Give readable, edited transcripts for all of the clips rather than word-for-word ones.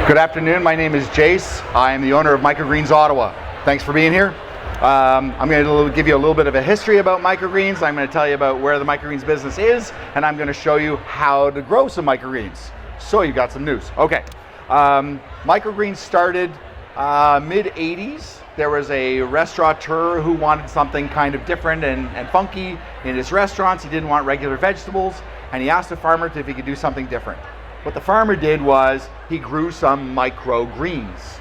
Good afternoon, my name is Jace. I am the owner of MicroGreens Ottawa. Thanks for being here. I'm going to give you a little bit of a history about MicroGreens. I'm going to tell you about where the MicroGreens business is, and I'm going to show you how to grow some microgreens. So you've got some news. Okay, MicroGreens started mid-80s. There was a restaurateur who wanted something kind of different and funky in his restaurants. He didn't want regular vegetables, and he asked the farmer if he could do something different. What the farmer did was he grew some microgreens.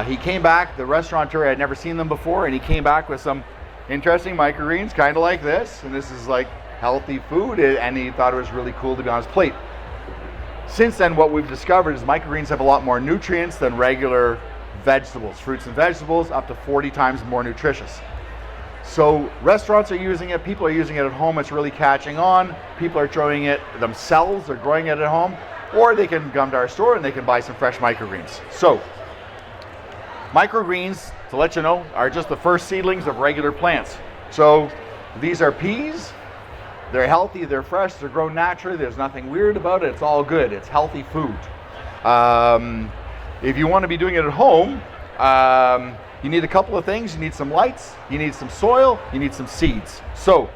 He came back, the restaurateur had never seen them before, and he came back with some interesting microgreens, kind of like this. And this is like healthy food, and he thought it was really cool to be on his plate. Since then, what we've discovered is microgreens have a lot more nutrients than regular vegetables. Fruits and vegetables, up to 40 times more nutritious. So restaurants are using it, people are using it at home, it's really catching on. People are growing it themselves, they're growing it at home, or they can come to our store and they can buy some fresh microgreens. So, microgreens, to let you know, are just the first seedlings of regular plants. So, these are peas. They're healthy, they're fresh, they're grown naturally, there's nothing weird about it, it's all good, it's healthy food. If you want to be doing it at home, you need a couple of things. You need some lights, you need some soil, you need some seeds. So,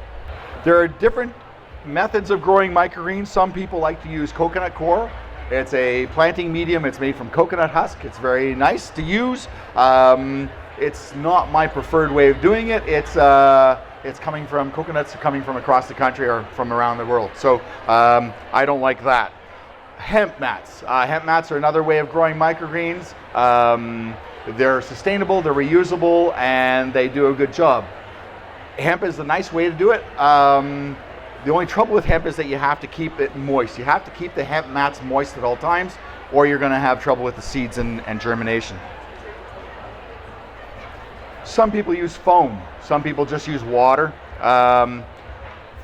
there are different methods of growing microgreens. Some people like to use coconut coir. It's a planting medium. It's made from coconut husk. It's very nice to use. It's not my preferred way of doing it. It's coming from coconuts coming from across the country or from around the world. So I don't like that. Hemp mats. Hemp mats are another way of growing microgreens. They're sustainable, they're reusable, and they do a good job. Hemp is a nice way to do it. The only trouble with hemp is that you have to keep it moist. You have to keep the hemp mats moist at all times, or you're going to have trouble with the seeds and germination. Some people use foam. Some people just use water.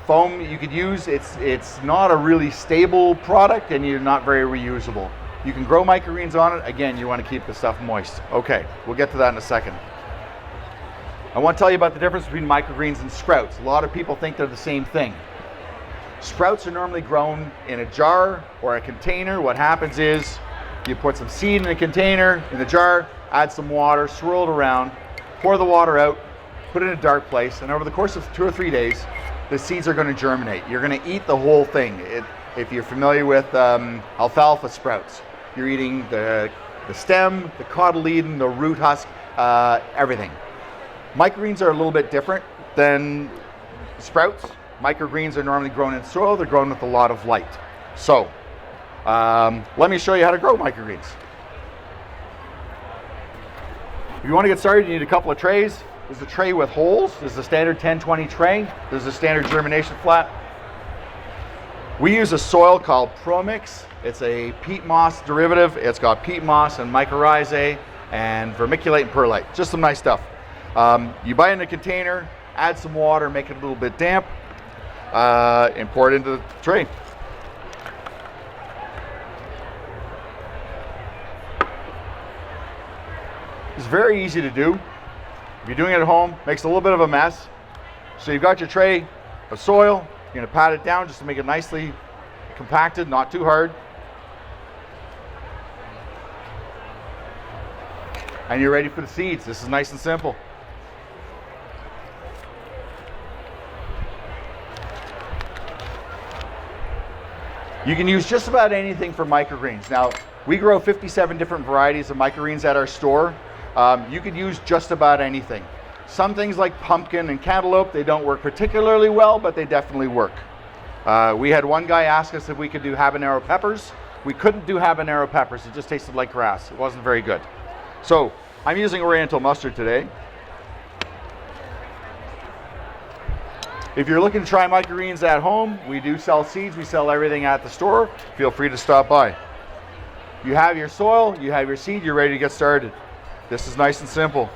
Foam you could use, it's not a really stable product and you're not very reusable. You can grow microgreens on it. Again, you want to keep the stuff moist. Okay, we'll get to that in a second. I want to tell you about the difference between microgreens and sprouts. A lot of people think they're the same thing. Sprouts are normally grown in a jar or a container. What happens is you put some seed in a container, in the jar, add some water, swirl it around, pour the water out, put it in a dark place, and over the course of 2 or 3 days, the seeds are going to germinate. You're going to eat the whole thing. If you're familiar with alfalfa sprouts, you're eating the stem, the cotyledon, the root husk, everything. Microgreens are a little bit different than sprouts. Microgreens are normally grown in soil. They're grown with a lot of light. So, let me show you how to grow microgreens. If you want to get started, you need a couple of trays. There's a tray with holes. There's a standard 10-20 tray. There's a standard germination flat. We use a soil called ProMix. It's a peat moss derivative. It's got peat moss and mycorrhizae and vermiculite and perlite. Just some nice stuff. You buy it in a container, add some water, make it a little bit damp, and pour it into the tray. It's very easy to do. If you're doing it at home, makes a little bit of a mess. So you've got your tray of soil. You're going to pat it down just to make it nicely compacted, not too hard. And you're ready for the seeds. This is nice and simple. You can use just about anything for microgreens. Now, we grow 57 different varieties of microgreens at our store. You could use just about anything. Some things like pumpkin and cantaloupe, they don't work particularly well, but they definitely work. We had one guy ask us if we could do habanero peppers. We couldn't do habanero peppers. It just tasted like grass. It wasn't very good. So, I'm using Oriental mustard today. If you're looking to try microgreens at home, we do sell seeds. We sell everything at the store. Feel free to stop by. You have your soil, you have your seed, you're ready to get started. This is nice and simple.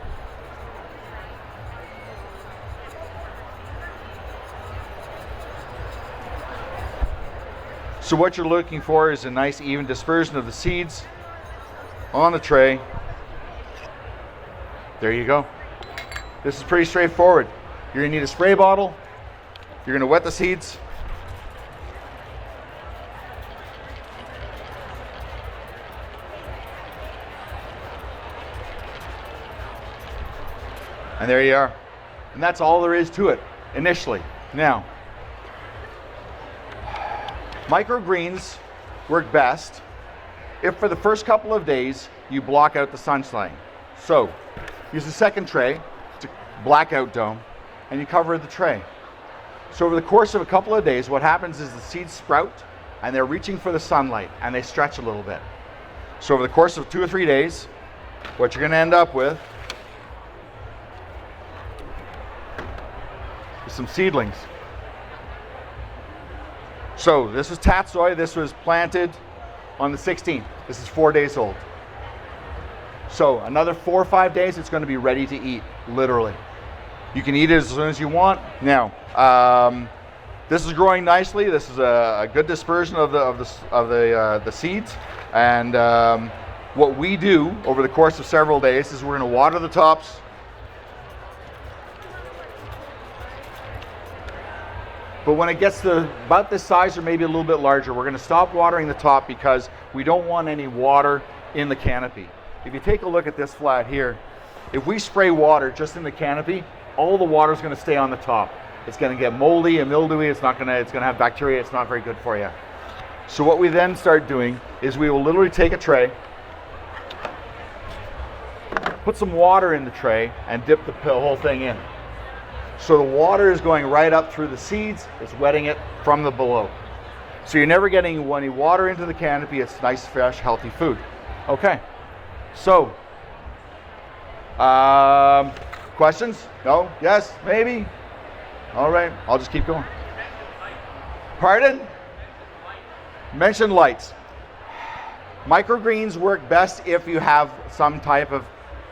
So what you're looking for is a nice even dispersion of the seeds on the tray. There you go. This is pretty straightforward. You're going to need a spray bottle. You're going to wet the seeds. And there you are. And that's all there is to it initially. Now, microgreens work best if for the first couple of days you block out the sunshine. So use the second tray to blackout dome and you cover the tray. So over the course of a couple of days, what happens is the seeds sprout and they're reaching for the sunlight and they stretch a little bit. So over the course of 2 or 3 days, what you're going to end up with is some seedlings. So this is tatsoi. This was planted on the 16th. This is 4 days old. So another 4 or 5 days, it's going to be ready to eat, literally. You can eat it as soon as you want. Now, this is growing nicely. This is a good dispersion of the seeds. And what we do over the course of several days is we're going to water the tops. But when it gets to about this size or maybe a little bit larger, we're going to stop watering the top because we don't want any water in the canopy. If you take a look at this flat here, if we spray water just in the canopy, all the water is going to stay on the top. It's going to get moldy and mildewy. It's going to have bacteria. It's not very good for you. So what we then start doing is we will literally take a tray, put some water in the tray, and dip the whole thing in. So the water is going right up through the seeds. It's wetting it from the below. So you're never getting any water into the canopy. It's nice, fresh, healthy food. Okay. So, questions? No? Yes? Maybe? All right. I'll just keep going. Pardon? Mention lights. Microgreens work best if you have some type of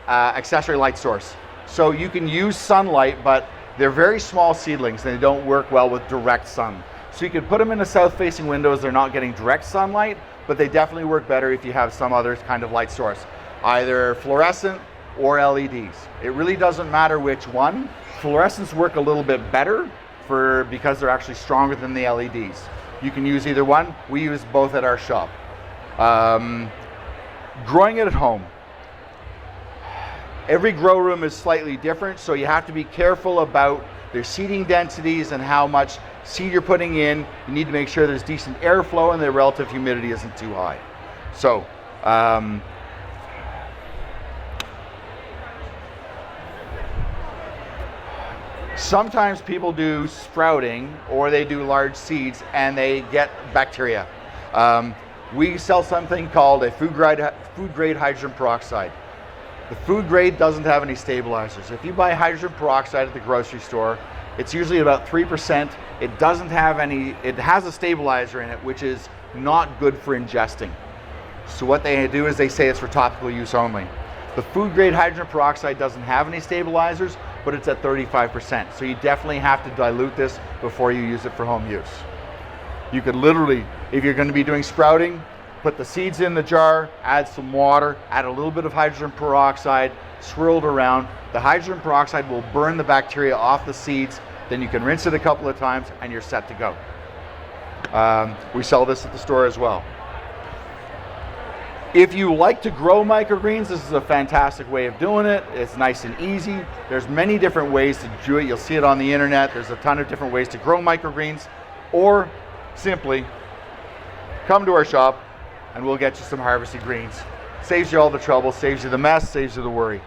accessory light source. So you can use sunlight, but they're very small seedlings and they don't work well with direct sun. So you could put them in the south-facing windows. They're not getting direct sunlight, but they definitely work better if you have some other kind of light source, either fluorescent or LEDs. It really doesn't matter which one. Fluorescents work a little bit better because they're actually stronger than the LEDs. You can use either one. We use both at our shop. Growing it at home. Every grow room is slightly different, so you have to be careful about their seeding densities and how much seed you're putting in. You need to make sure there's decent airflow and the relative humidity isn't too high. So, sometimes people do sprouting or they do large seeds and they get bacteria. We sell something called a food grade hydrogen peroxide. The food grade doesn't have any stabilizers. If you buy hydrogen peroxide at the grocery store, it's usually about 3%. It doesn't have any, it has a stabilizer in it, which is not good for ingesting. So what they do is they say it's for topical use only. The food grade hydrogen peroxide doesn't have any stabilizers, but it's at 35%. So you definitely have to dilute this before you use it for home use. You could literally, if you're going to be doing sprouting, put the seeds in the jar, add some water, add a little bit of hydrogen peroxide, swirl it around. The hydrogen peroxide will burn the bacteria off the seeds. Then you can rinse it a couple of times and you're set to go. We sell this at the store as well. If you like to grow microgreens, this is a fantastic way of doing it. It's nice and easy. There's many different ways to do it. You'll see it on the internet. There's a ton of different ways to grow microgreens, or simply come to our shop and we'll get you some harvested greens. Saves you all the trouble, saves you the mess, saves you the worry.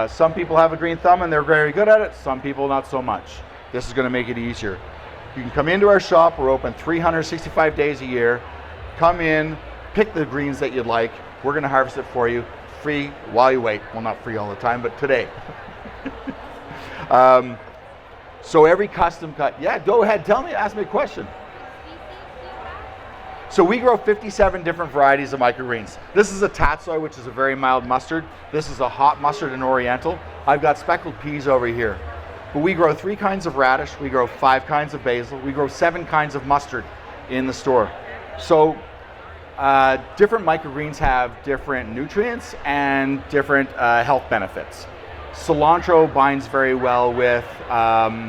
Some people have a green thumb and they're very good at it. Some people not so much. This is going to make it easier. You can come into our shop. We're open 365 days a year. Come in, pick the greens that you'd like. We're going to harvest it for you free while you wait. Well, not free all the time, but today. So every custom cut, yeah, go ahead, tell me, ask me a question. So we grow 57 different varieties of microgreens. This is a tatsoi, which is a very mild mustard. This is a hot mustard and oriental. I've got speckled peas over here. But we grow 3 kinds of radish, we grow 5 kinds of basil, we grow 7 kinds of mustard in the store. So different microgreens have different nutrients and different health benefits. Cilantro binds very well with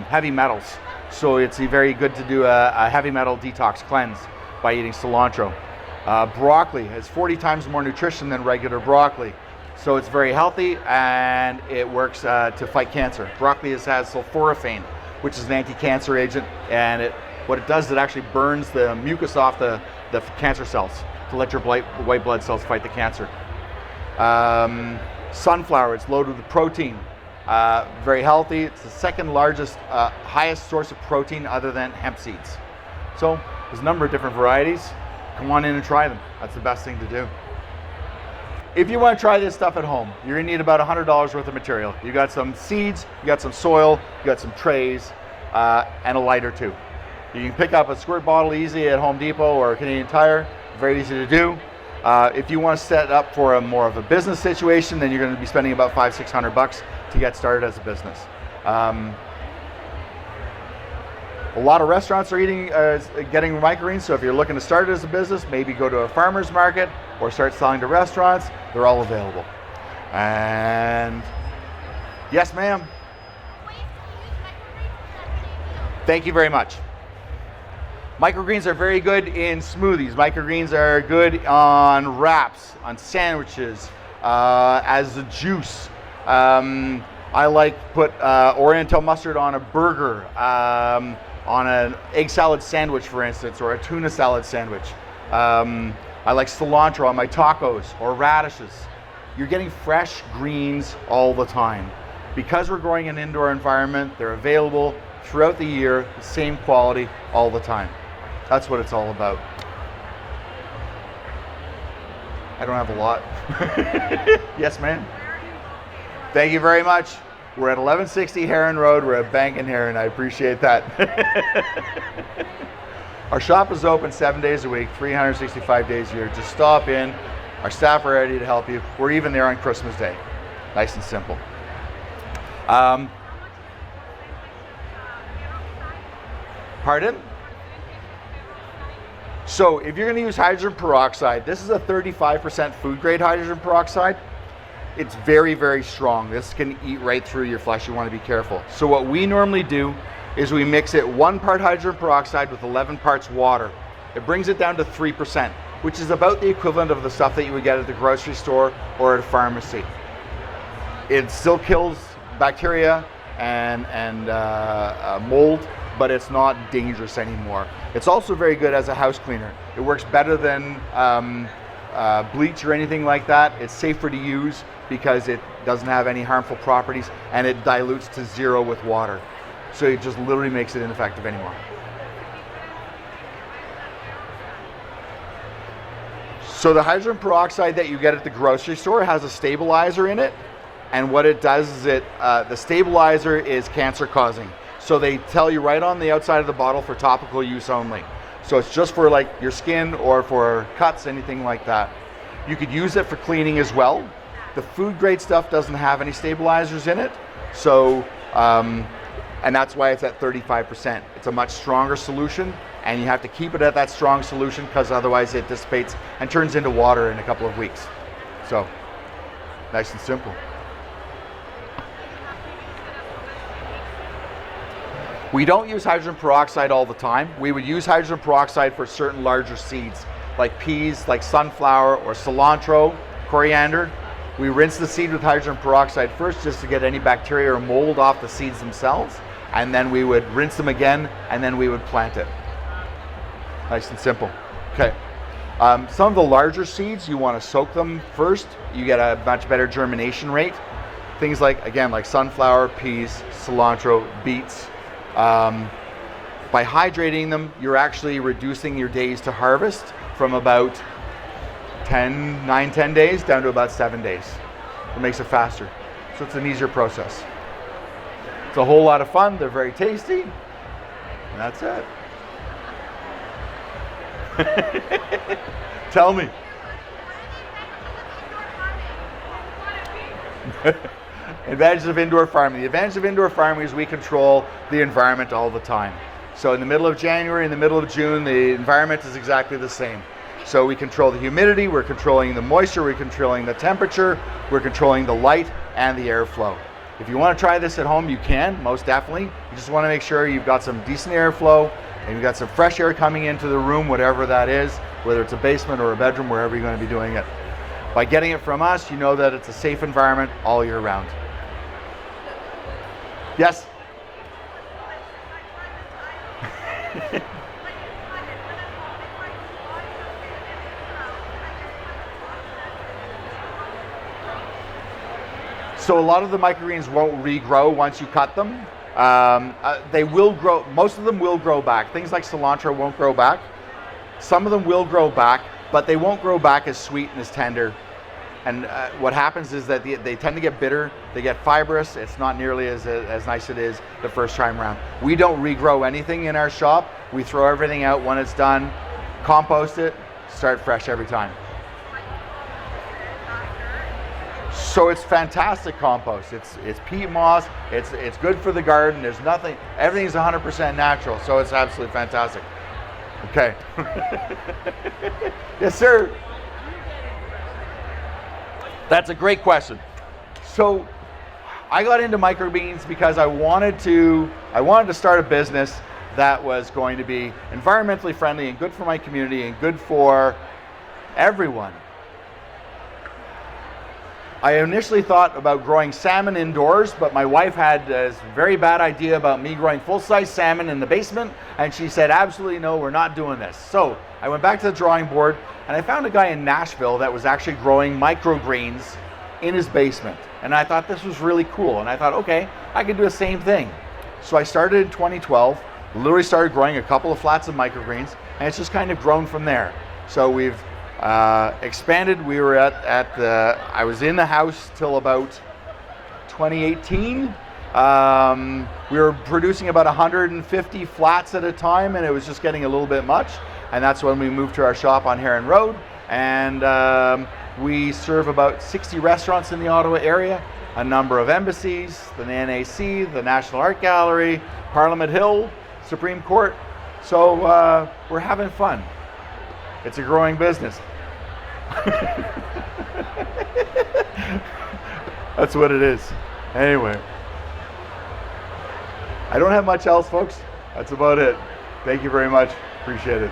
heavy metals. So it's very good to do a heavy metal detox cleanse by eating cilantro. Broccoli has 40 times more nutrition than regular broccoli. So it's very healthy and it works to fight cancer. Broccoli has sulforaphane, which is an anti-cancer agent, and what it does is it actually burns the mucus off the cancer cells to let your white blood cells fight the cancer. Sunflower, it's loaded with protein. Very healthy. It's the second largest, highest source of protein other than hemp seeds. So there's a number of different varieties. Come on in and try them. That's the best thing to do. If you want to try this stuff at home, you're going to need about $100 worth of material. You got some seeds, you got some soil, you got some trays, and a light or two. You can pick up a squirt bottle easy at Home Depot or Canadian Tire. Very easy to do. If you want to set up for more of a business situation, then you're going to be spending about $500-600 to get started as a business. A lot of restaurants are getting microgreens, so if you're looking to start it as a business, maybe go to a farmer's market or start selling to restaurants. They're all available. And yes, ma'am. Thank you very much. Microgreens are very good in smoothies. Microgreens are good on wraps, on sandwiches, as a juice. I like put Oriental mustard on a burger, on an egg salad sandwich, for instance, or a tuna salad sandwich. I like cilantro on my tacos or radishes. You're getting fresh greens all the time. Because we're growing in an indoor environment, they're available throughout the year, the same quality all the time. That's what it's all about. I don't have a lot. Yes, ma'am. Thank you very much. We're at 1160 Heron Road. We're at Bank and Heron. I appreciate that. Our shop is open 7 days a week, 365 days a year. Just stop in. Our staff are ready to help you. We're even there on Christmas Day. Nice and simple. Pardon? So if you're going to use hydrogen peroxide, this is a 35% food grade hydrogen peroxide. It's very, very strong. This can eat right through your flesh. You want to be careful. So what we normally do is we mix it 1 part hydrogen peroxide with 11 parts water. It brings it down to 3%, which is about the equivalent of the stuff that you would get at the grocery store or at a pharmacy. It still kills bacteria and mold, but it's not dangerous anymore. It's also very good as a house cleaner. It works better than bleach or anything like that. It's safer to use because it doesn't have any harmful properties, and it dilutes to 0 with water. So it just literally makes it ineffective anymore. So the hydrogen peroxide that you get at the grocery store has a stabilizer in it, and what it does is the stabilizer is cancer causing. So they tell you right on the outside of the bottle for topical use only. So it's just for like your skin or for cuts, anything like that. You could use it for cleaning as well. The food grade stuff doesn't have any stabilizers in it. So, and that's why it's at 35%. It's a much stronger solution, and you have to keep it at that strong solution because otherwise it dissipates and turns into water in a couple of weeks. So, nice and simple. We don't use hydrogen peroxide all the time. We would use hydrogen peroxide for certain larger seeds, like peas, like sunflower, or cilantro, coriander. We rinse the seed with hydrogen peroxide first just to get any bacteria or mold off the seeds themselves, and then we would rinse them again, and then we would plant it. Nice and simple. Okay. Some of the larger seeds, you want to soak them first. You get a much better germination rate. Things like, again, like sunflower, peas, cilantro, beets. By hydrating them, you're actually reducing your days to harvest from about 9-10 days down to about 7 days. It makes it faster. So it's an easier process. It's a whole lot of fun. They're very tasty. And that's it. Tell me. Advantages of indoor farming. The advantage of indoor farming is we control the environment all the time. So in the middle of January, in the middle of June, the environment is exactly the same. So we control the humidity, we're controlling the moisture, we're controlling the temperature, we're controlling the light and the airflow. If you want to try this at home, you can, most definitely. You just want to make sure you've got some decent airflow and you've got some fresh air coming into the room, whatever that is, whether it's a basement or a bedroom, wherever you're going to be doing it. By getting it from us, you know that it's a safe environment all year round. Yes? So a lot of the microgreens won't regrow once you cut them. They will grow, most of them will grow back. Things like cilantro won't grow back. Some of them will grow back, but they won't grow back as sweet and as tender. And what happens is that they tend to get bitter, they get fibrous, it's not nearly as nice as it is the first time around. We don't regrow anything in our shop. We throw everything out when it's done, compost it, start fresh every time. So it's fantastic compost. It's peat moss. It's good for the garden. There's nothing. Everything's 100% natural. So it's absolutely fantastic. Okay. Yes, sir. That's a great question. So I got into microgreens because I wanted to start a business that was going to be environmentally friendly and good for my community and good for everyone. I initially thought about growing salmon indoors, but my wife had this very bad idea about me growing full-size salmon in the basement, and she said, absolutely no, we're not doing this. So I went back to the drawing board, and I found a guy in Nashville that was actually growing microgreens in his basement. And I thought this was really cool, and I thought, okay, I can do the same thing. So I started in 2012, literally started growing a couple of flats of microgreens, and it's just kind of grown from there. So we've expanded. We were I was in the house till about 2018. We were producing about 150 flats at a time, and it was just getting a little bit much. And that's when we moved to our shop on Heron Road. And we serve about 60 restaurants in the Ottawa area, a number of embassies, the NAC, the National Art Gallery, Parliament Hill, Supreme Court. So we're having fun. It's a growing business. That's what it is. Anyway, I don't have much else, folks. That's about it. Thank you very much. Appreciate it.